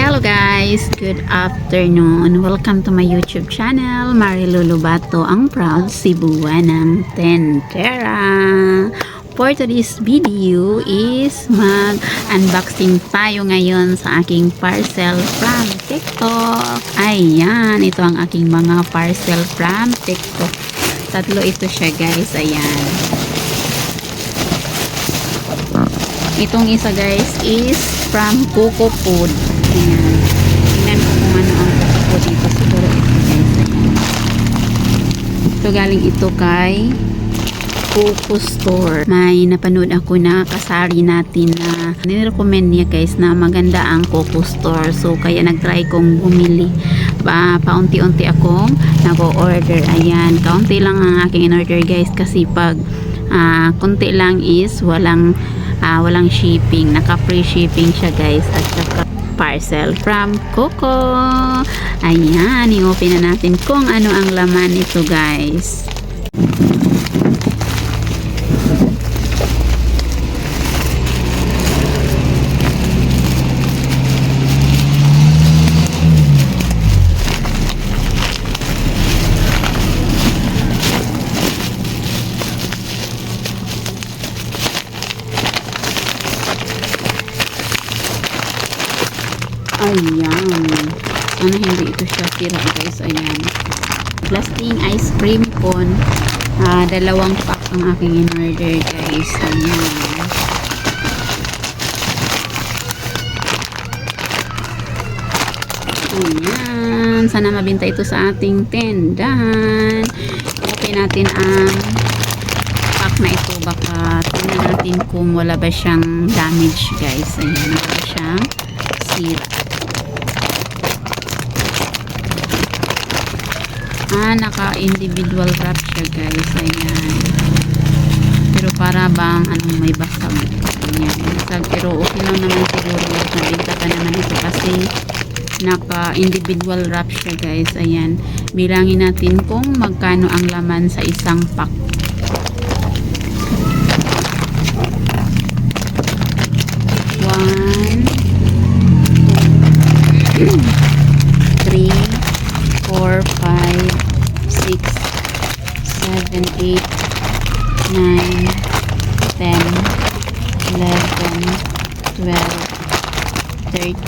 Hello guys! Good afternoon! Welcome to my YouTube channel, Marilu Lobato, ang proud Cebuanang Tendera. For today's video is mag-unboxing tayo ngayon sa aking parcel from TikTok. Ayan, ito ang aking mga parcel from TikTok. Tatlo ito siya guys, ayan. Itong isa guys is from Coco Food. Ayan. Tingnan ko kung ano ang Coco Food dito. Siguro ito guys. Ayan. Ito galing ito kay Coco Store. May napanood ako na kasari natin na nirecommend niya guys na maganda ang Coco Store. So kaya nagtry kong bumili. Paunti-unti akong nag-order. Ayan. Kaunti lang ang aking in-order guys kasi pag konti lang is walang shipping, naka-free shipping siya guys, at saka parcel from Coco. Ayan, i-open na natin kung ano ang laman nito guys. Ayan. Sana hindi ito siya sira guys. Ayan. Plastic ice cream cone. Dalawang pack ang aking in-order guys. Ayan. Ayan. Sana mabinta ito sa ating tindahan. Okay natin ang pack na ito. Baka tingnan natin kung wala ba siyang damage guys. Ayan. Wala ba siyang sira. Naka-individual wrap siya guys. Ayan. Pero para bang may basag. Ayan. Basag. Pero okay lang naman siguro. Nabigta ka naman ito kasi naka-individual wrap siya guys. Ayan. Bilangin natin kung magkano ang laman sa isang pack. 3, 4, 5, 6, 7, 8, 9, 10, 11, 12, 13,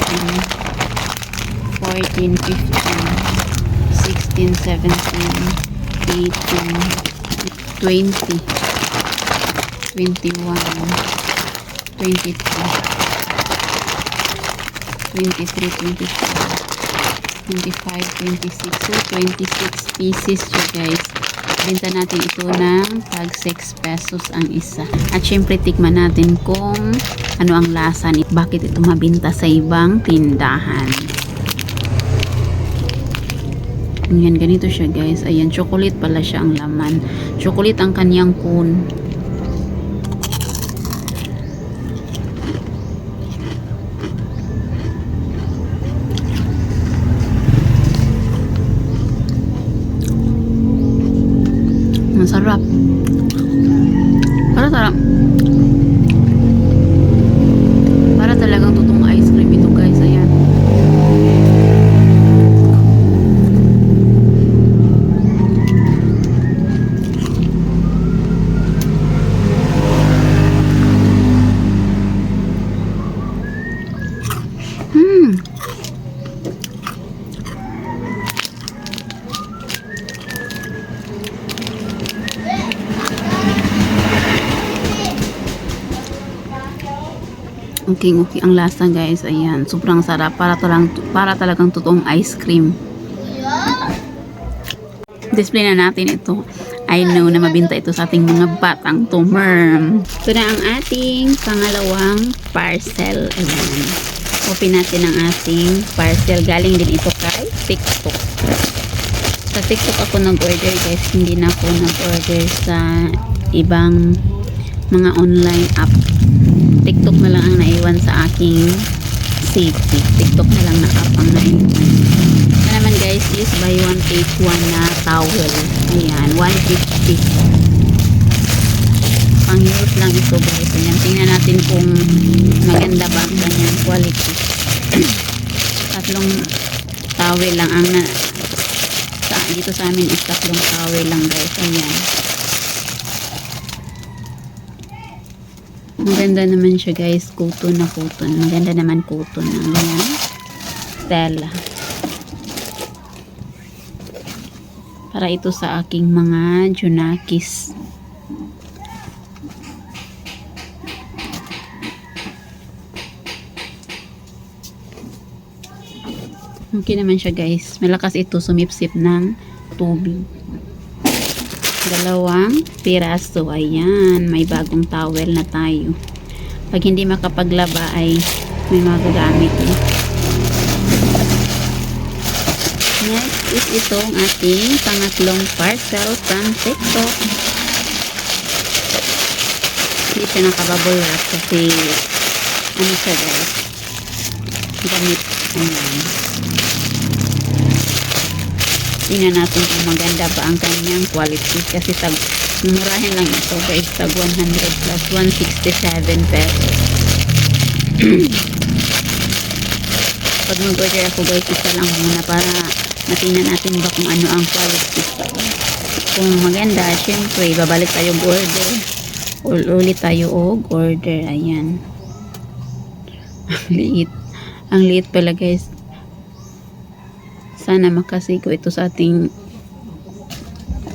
14, 15, 16, 17, 18, 20, 21, 22, 23, 24, 25, 26. So, 26 pieces siya guys. Benta natin ito ng tag 6 pesos ang isa. At syempre, tikman natin kung ano ang lasa nito. Bakit ito mabenta sa ibang tindahan. Ayan, ganito siya guys. Ayan, chocolate pala siya ang laman. Chocolate ang kanyang cone. Masarap. Para talagang totoong ice cream ito guys. Ayan. Okay ang lasa guys. Ayan, sobrang sarap. Para talagang totoong ice cream. Display na natin ito. I know na mabinta ito sa ating mga batang tumer. Ito na ang ating pangalawang parcel. Ayan. Open natin ang ating parcel. Galing din ito kay TikTok. Sa TikTok ako nag-order guys. Hindi na ako nag-order sa ibang mga online app. TikTok na lang ang naiwan sa aking city. TikTok na lang na app ang naiwan. Ito naman guys is buy one take one na towel. Ayan, 150. Pang-use lang ito guys. Ayan, tingnan natin kung maganda ba ang kanyang quality. tatlong towel lang ang dito sa amin is tatlong towel lang guys. Ayan. Maganda naman siya guys. Cotton na cotton. Maganda naman cotton. Ayan. Tela. Para ito sa aking mga junakis. Okay naman siya guys. Malakas ito sumipsip ng tubig. 2 piraso. Ayan. May bagong towel na tayo. Pag hindi makapaglaba ay may magagamit. Next is itong ating pangatlong parcel from TikTok. Hindi siya nakabubble wrap kasi ano siya guys. Gamit. Ayan. Tingnan natin kung maganda ba ang kanyang quality kasi murahin lang ito guys, tag 100 plus 167 pesos. Pag mag-order ako guys, isa lang muna para matingnan natin ba kung ano ang quality. Kung maganda, syempre babalik tayo order ulit tayo order. Ayan. Ang liit pala guys. Sana makasigo ito sa ating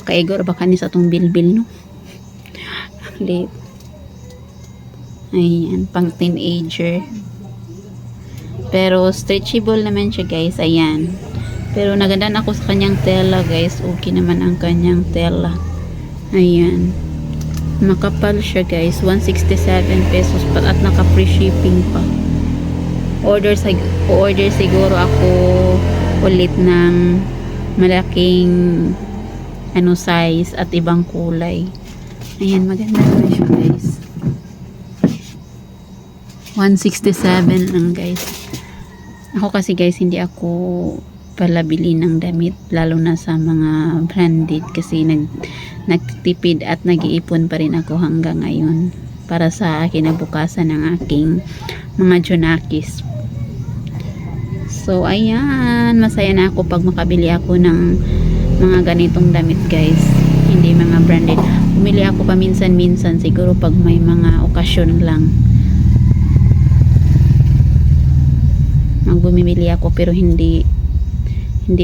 kaigor baka ni sa itong bilbil no. Late. Ayan, pang teenager. Pero stretchable naman siya guys. Ayan. Pero nagandaan ako sa kanyang tela guys. Okay naman ang kanyang tela. Ayan. Makapal siya guys. 167 pesos pa at naka free shipping pa. Order siguro ako ulit ng malaking size at ibang kulay. Ayan, maganda naman siya guys. 167 lang guys. Ako kasi guys, hindi ako pala bili ng damit lalo na sa mga branded kasi nagtitipid at nag-iipon pa rin ako hanggang ngayon para sa kinabukasan ng aking mga junakis. So, ayan. Masaya na ako pag makabili ako ng mga ganitong damit, guys. Hindi mga branded. Bumili ako pa minsan-minsan. Siguro pag may mga okasyon lang. Bumibili ako pero hindi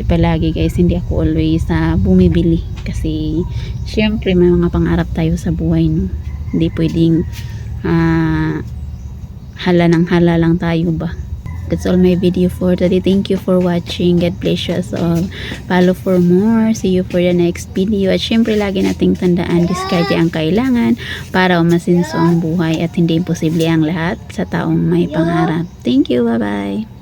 palagi, guys. Hindi ako always bumibili. Kasi, syempre, may mga pangarap tayo sa buhay, no? Hindi pwedeng hala ng hala lang tayo ba? That's all my video for today. Thank you for watching. God bless you us all. Follow for more. See you for the next video. At syempre lagi nating tandaan, diskarte ang kailangan para umasinso ang buhay at hindi imposible ang lahat sa taong may pangarap. Thank you. Bye-bye.